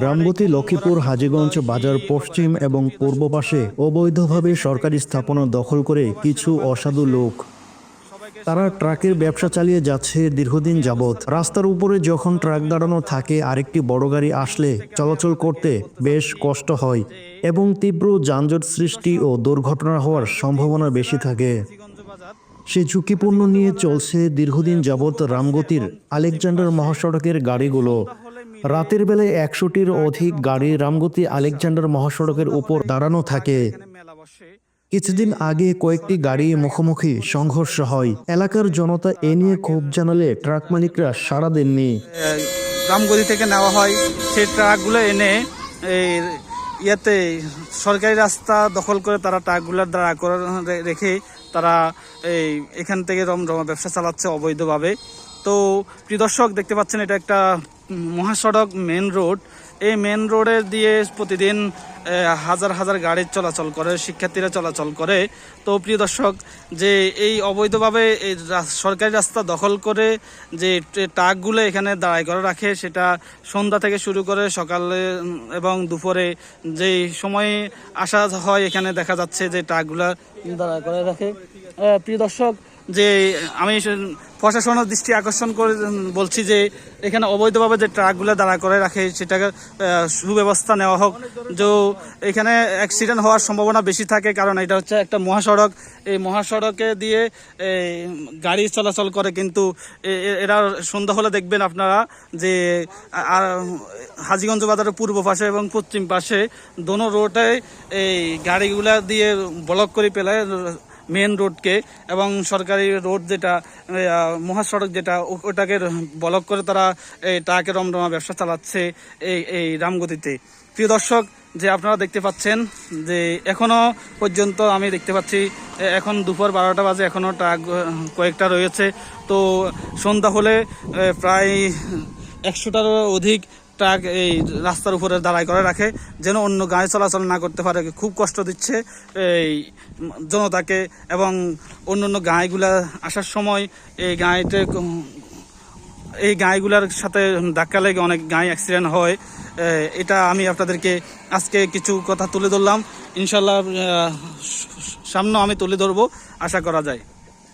রামগতি লক্ষ্মীপুর হাজীগঞ্জ বাজার পশ্চিম এবং পূর্ব পাশে অবৈধভাবে সরকারি স্থাপনা দখল করে কিছু অসাধু লোক তারা ট্রাকের ব্যবসা চালিয়ে যাচ্ছে দীর্ঘদিন যাবৎ। রাস্তার উপরে যখন ট্রাক দাঁড়ানো থাকে আরেকটি বড় গাড়ি আসলে চলাচল করতে বেশ কষ্ট হয় এবং তীব্র যানজট সৃষ্টি ও দুর্ঘটনা হওয়ার সম্ভাবনা বেশি থাকে। সে ঝুঁকিপূর্ণ নিয়ে চলছে দীর্ঘদিন যাবৎ রামগতির আলেকজান্ডার মহাসড়কের গাড়িগুলো। রাতের বেলায় 100টির অধিক গাড়ি রামগতি আলেকজান্ডার মহাসড়কের উপর দাঁড়ানো থাকে। কিছুদিন আগে কয়েকটি গাড়ি মুখোমুখি সংঘর্ষ হয়। এলাকার জনতা এ নিয়ে ক্ষোভ জানালে ট্রাক মালিকরা সাড়া দেননি। রামগতি থেকে নেওয়া হয় সেই ট্রাকগুলো এনে ইয়াতে সরকারি রাস্তা দখল করে তারা ট্রাকগুলোর দাঁড়া করে রেখে তারা এখান থেকে রমরমা ব্যবসা চালাচ্ছে অবৈধভাবে। তো প্রিয় দর্শক, দেখতে পাচ্ছেন এটা একটা মহাসড়ক, মেন রোড। এই মেন রোডে দিয়ে প্রতিদিন হাজার হাজার গাড়ি চলাচল করে, শিক্ষার্থীরা চলাচল করে। তো প্রিয় দর্শক, যে এই অবৈধভাবে এই সরকারি রাস্তা দখল করে যে ট্রাকগুলো এখানে দাঁড়াই করে রাখে, সেটা সন্ধ্যা থেকে শুরু করে সকালে এবং দুপুরে যেই সময়ে আসা হয় এখানে দেখা যাচ্ছে যে ট্রাকগুলো দাঁড়াই করে রাখে। প্রিয় দর্শক, যে আমি প্রশাসনের দৃষ্টি আকর্ষণ করে বলছি যে এখানে অবৈধভাবে যে ট্রাকগুলো দাঁড়া করে রাখে সেটাকে সুব্যবস্থা নেওয়া হোক। যে এখানে অ্যাক্সিডেন্ট হওয়ার সম্ভাবনা বেশি থাকে, কারণ এটা হচ্ছে একটা মহাসড়ক। এই মহাসড়কে দিয়ে গাড়ি চলাচল করে, কিন্তু এরা সন্ধ্যা হলে দেখবেন আপনারা যে হাজীগঞ্জ বাজারের পূর্ব পাশে এবং পশ্চিম পাশে দোনো রোডে এই গাড়িগুলা দিয়ে ব্লক করে ফেলায় মেন রোডকে, এবং সরকারি রোড যেটা মহাসড়ক যেটা ওটাকে ব্লক করে তারা এই ট্রাকের রমরমা ব্যবসা চালাচ্ছে এই রামগতিতে। প্রিয় দর্শক, যে আপনারা দেখতে পাচ্ছেন যে এখনো পর্যন্ত আমি দেখতে পাচ্ছি এখন দুপুর 12টা বাজে, এখনো ট্রাক কয়েকটা রয়েছে। তো সন্ধ্যা হলে প্রায় 100টারও অধিক ট্রাক এই রাস্তার উপরে দাঁড়াই করে রাখে, যেন অন্য গাড়ি চলাচল না করতে পারে। খুব কষ্ট দিচ্ছে এই জনতাকে, এবং অন্য গাড়িগুলা আসার সময় এই গাড়িগুলার সাথে ধাক্কা লেগে অনেক গাড়ি অ্যাক্সিডেন্ট হয়। এটা আমি আপনাদেরকে আজকে কিছু কথা তুলে ধরলাম। ইনশাল্লাহ সামনে আমি তুলে ধরবো, আশা করা যায়।